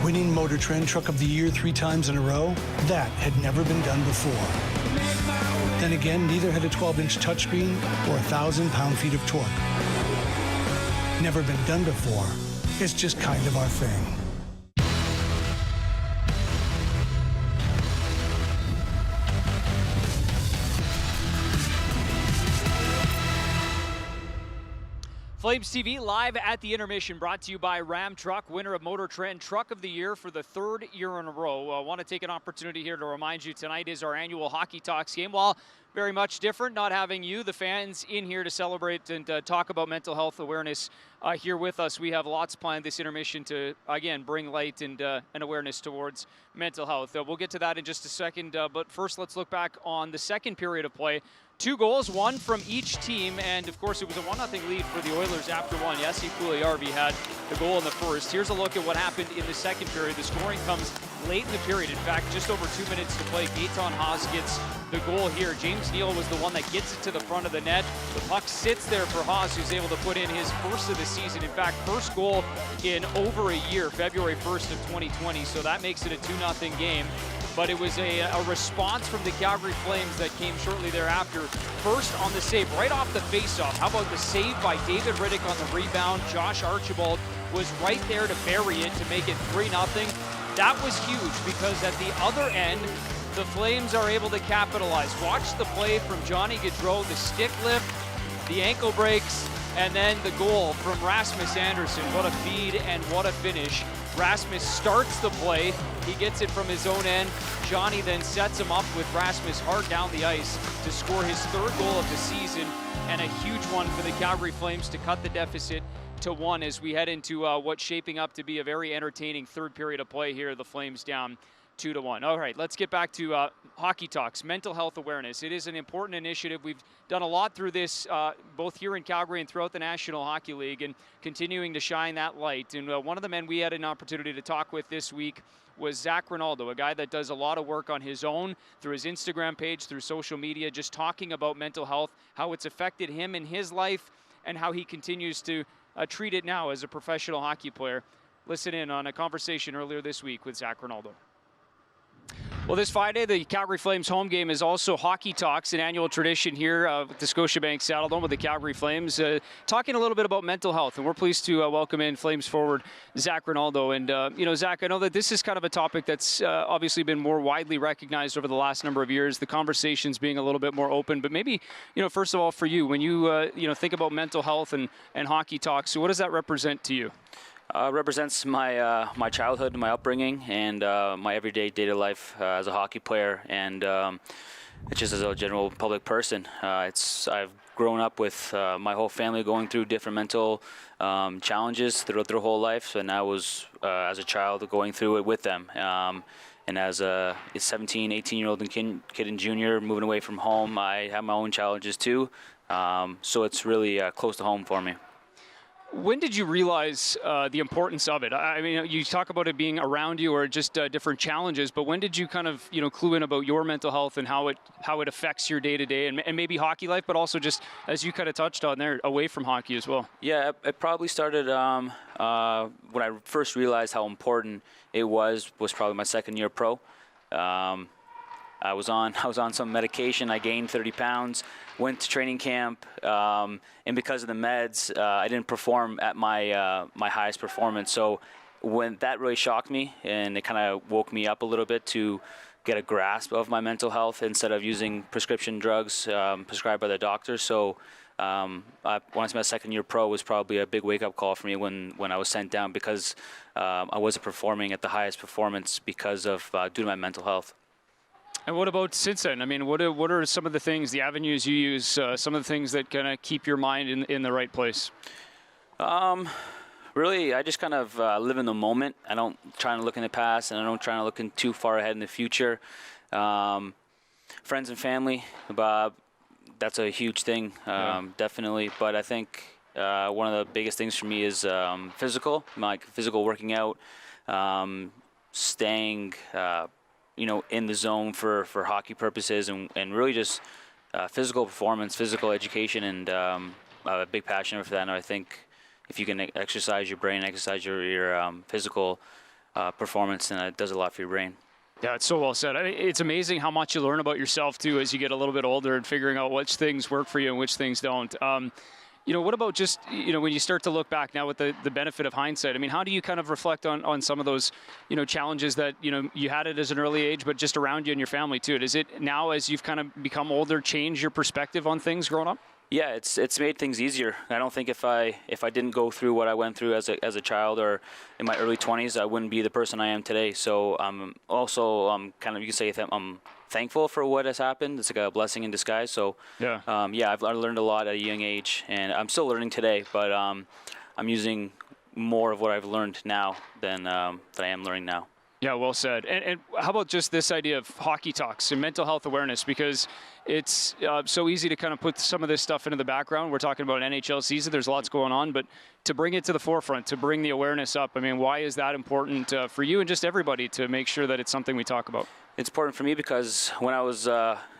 Winning Motor Trend Truck of the Year 3 times in a row, that had never been done before. Then again, neither had a 12-inch touchscreen or 1,000 pound-feet of torque. Never been done before. It's just kind of our thing. Flames TV live at the Intermission, brought to you by Ram Truck, winner of Motor Trend Truck of the Year for the 3rd year in a row. I want to take an opportunity here to remind you tonight is our annual Hockey Talks game. While very much different, not having you, the fans, in here to celebrate and talk about mental health awareness here with us. We have lots planned this intermission to, again, bring light and awareness towards mental health. We'll get to that in just a second, but first let's look back on the second period of play. 2 goals, 1 from each team, and of course it was a 1-0 lead for the Oilers after 1. Jesse Puljujärvi had the goal in the first. Here's a look at what happened in the second period. The scoring comes late in the period. In fact, just over 2 minutes to play. Gaetan Haas gets the goal here. James Neal was the one that gets it to the front of the net. The puck sits there for Haas, who's able to put in his first of the season. In fact, first goal in over a year, February 1st of 2020, so that makes it a 2-0 game. But it was a response from the Calgary Flames that came shortly thereafter. First on the save, right off the faceoff. How about the save by David Riddick on the rebound? Josh Archibald was right there to bury it to make it 3-0. That was huge because at the other end, the Flames are able to capitalize. Watch the play from Johnny Gaudreau, the stick lift, the ankle breaks, and then the goal from Rasmus Andersson. What a feed and what a finish. Rasmus starts the play. He gets it from his own end. Johnny then sets him up with Rasmus hard down the ice to score his 3rd goal of the season, and a huge one for the Calgary Flames to cut the deficit to 1 as we head into what's shaping up to be a very entertaining 3rd period of play here. The Flames down 2-1. All right, let's get back to Hockey Talks, mental health awareness. It is an important initiative. We've done a lot through this, both here in Calgary and throughout the National Hockey League, and continuing to shine that light. And one of the men we had an opportunity to talk with this week was Zach Rinaldo, a guy that does a lot of work on his own, through his Instagram page, through social media, just talking about mental health, how it's affected him in his life, and how he continues to treat it now as a professional hockey player. Listen in on a conversation earlier this week with Zach Rinaldo. Well, this Friday, the Calgary Flames home game is also Hockey Talks, an annual tradition here with the Scotiabank Saddledome with the Calgary Flames, talking a little bit about mental health. And we're pleased to welcome in Flames forward Zach Rinaldo. And, Zach, I know that this is kind of a topic that's obviously been more widely recognized over the last number of years, the conversations being a little bit more open. But maybe, first of all, for you, when you, think about mental health and Hockey Talks, so what does that represent to you? Represents my my childhood, my upbringing, and my everyday daily life as a hockey player, and just as a general public person. I've grown up with my whole family going through different mental challenges throughout their whole life, and I was as a child going through it with them. And as a 17, 18-year-old kid and junior moving away from home, I have my own challenges too. So it's really close to home for me. When did you realize the importance of it? I mean, you talk about it being around you or just different challenges, but when did you kind of, clue in about your mental health and how it affects your day-to-day and maybe hockey life, but also just, as you kind of touched on there, away from hockey as well? Yeah, it probably started when I first realized how important it was probably my second year pro. I was on some medication. I gained 30 pounds, went to training camp, and because of the meds, I didn't perform at my my highest performance. So when that really shocked me, and it kind of woke me up a little bit to get a grasp of my mental health instead of using prescription drugs prescribed by the doctor. So when I was my second year pro was probably a big wake-up call for me when I was sent down because I wasn't performing at the highest performance because of due to my mental health. And what about since then? I mean, what are some of the things, the avenues you use, some of the things that kind of keep your mind in the right place? Really, I just kind of live in the moment. I don't try to look in the past, and I don't try to look too far ahead in the future. Friends and family, that's a huge thing, definitely. But I think one of the biggest things for me is physical working out, staying in the zone for hockey purposes, and really just physical performance, physical education, and I'm a big passion for that. And I think if you can exercise your brain, exercise your physical performance, and it does a lot for your brain. Yeah, it's so well said. I mean, it's amazing how much you learn about yourself, too, as you get a little bit older and figuring out which things work for you and which things don't. What about just, when you start to look back now with the benefit of hindsight, I mean, how do you kind of reflect on some of those, challenges that, you had it as an early age, but just around you and your family, too? Does it now, as you've kind of become older, change your perspective on things growing up? Yeah, it's made things easier. I don't think if I didn't go through what I went through as a child or in my early 20s, I wouldn't be the person I am today. So I'm also kind of, you can say I'm thankful for what has happened. It's like a blessing in disguise. So yeah, I've learned a lot at a young age, and I'm still learning today. But I'm using more of what I've learned now than I am learning now. Yeah, well said. And how about just this idea of hockey talks and mental health awareness? Because it's so easy to kind of put some of this stuff into the background. We're talking about an NHL season. There's lots going on. But to bring it to the forefront, to bring the awareness up, I mean, why is that important for you and just everybody to make sure that it's something we talk about? It's important for me because when I was,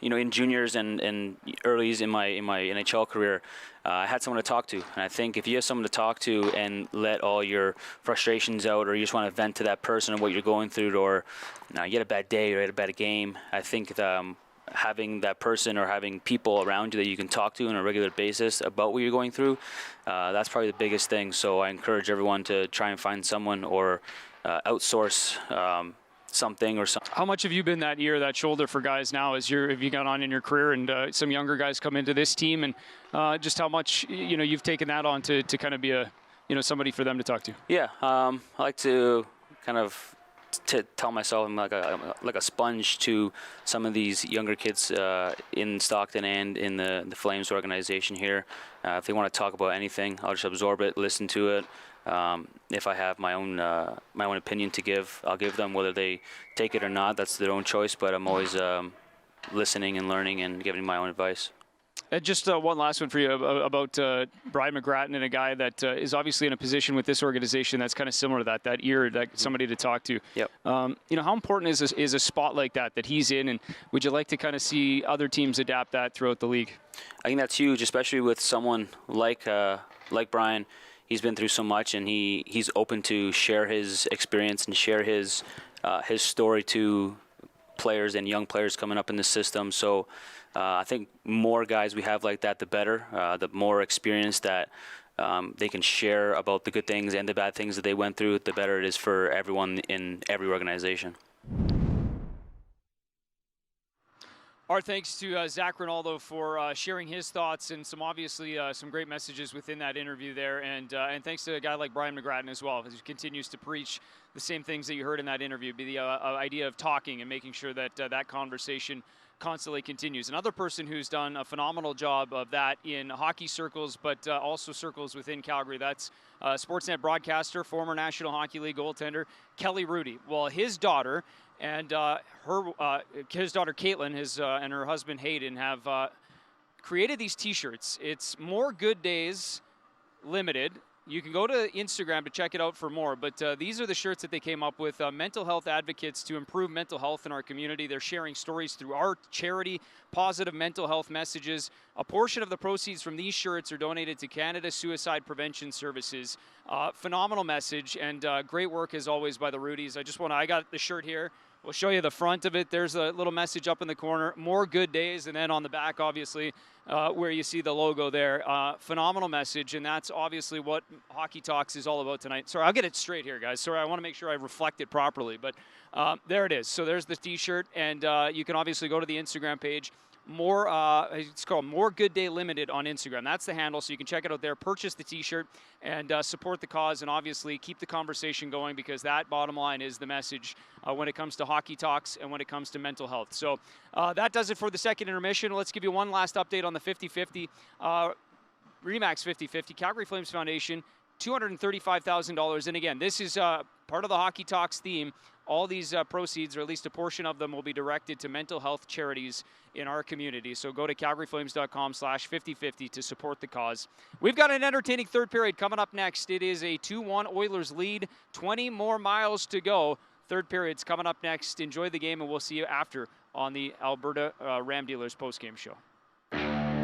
in juniors and earlies in my NHL career, I had someone to talk to. And I think if you have someone to talk to and let all your frustrations out, or you just want to vent to that person and what you're going through, or you had a bad day or you had a bad game, I think having that person or having people around you that you can talk to on a regular basis about what you're going through, that's probably the biggest thing. So I encourage everyone to try and find someone or outsource something or something. How much have you been that ear, that shoulder for guys now as have you gone on in your career and some younger guys come into this team, and just how much you've taken that on to kind of be a somebody for them to talk to? Yeah, I like to kind of tell myself I'm like a sponge to some of these younger kids in Stockton and in the Flames organization here. If they want to talk about anything, I'll just absorb it, listen to it. If I have my own opinion to give, I'll give them. Whether they take it or not, that's their own choice. But I'm always listening and learning and giving my own advice. And just one last one for you about Brian McGrattan, and a guy that is obviously in a position with this organization that's kind of similar to that ear, that somebody to talk to. Yep. How important is a spot like that he's in, and would you like to kind of see other teams adapt that throughout the league? I think that's huge, especially with someone like Brian. He's been through so much, and he's open to share his experience and share his story to players and young players coming up in the system. So I think more guys we have like that, the better. The more experience that they can share about the good things and the bad things that they went through, the better it is for everyone in every organization. Our thanks to Zach Rinaldo for sharing his thoughts and obviously some great messages within that interview there, and thanks to a guy like Brian McGrattan as well, who continues to preach the same things that you heard in that interview, be the idea of talking and making sure that that conversation constantly continues. Another person who's done a phenomenal job of that in hockey circles, but also circles within Calgary, that's Sportsnet broadcaster, former National Hockey League goaltender, Kelly Hrudey. Well, his daughter and his daughter Caitlin, and her husband Hayden have created these T-shirts. It's More Good Days Limited. You can go to Instagram to check it out for more, but these are the shirts that they came up with. Mental health advocates to improve mental health in our community. They're sharing stories through art, charity, positive mental health messages. A portion of the proceeds from these shirts are donated to Canada Suicide Prevention Services. Phenomenal message, and great work as always by the Hrudys. I got the shirt here. We'll show you the front of it. There's a little message up in the corner, More Good Days, and then on the back, obviously, where you see the logo there. Phenomenal message, and that's obviously what Hockey Talks is all about tonight. Sorry, I'll get it straight here, guys. Sorry, I want to make sure I reflect it properly, but there it is. So there's the T-shirt, and you can obviously go to the Instagram page. It's called More Good Day Limited on Instagram. That's the handle, so you can check it out there. Purchase the T-shirt and support the cause, and obviously keep the conversation going, because that, bottom line, is the message when it comes to Hockey Talks and when it comes to mental health. So that does it for the second intermission. Let's give you one last update on the 50-50 Remax 50-50 Calgary Flames Foundation. $235,000, and again, this is part of the Hockey Talks theme. All these proceeds, or at least a portion of them, will be directed to mental health charities in our community. So go to calgaryflames.com/5050 to support the cause. We've got an entertaining third period coming up next. It is a 2-1 Oilers lead, 20 more miles to go. Third period's coming up next. Enjoy the game, and we'll see you after on the Alberta Ram Dealers postgame show.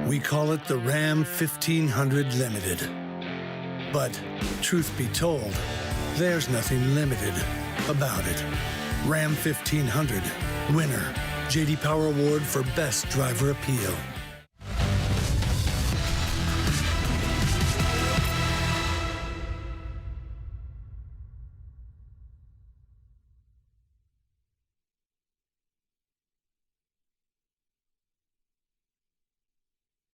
We call it the Ram 1500 Limited. But truth be told, there's nothing limited about it. Ram 1500, winner, J.D. Power Award for Best Driver Appeal.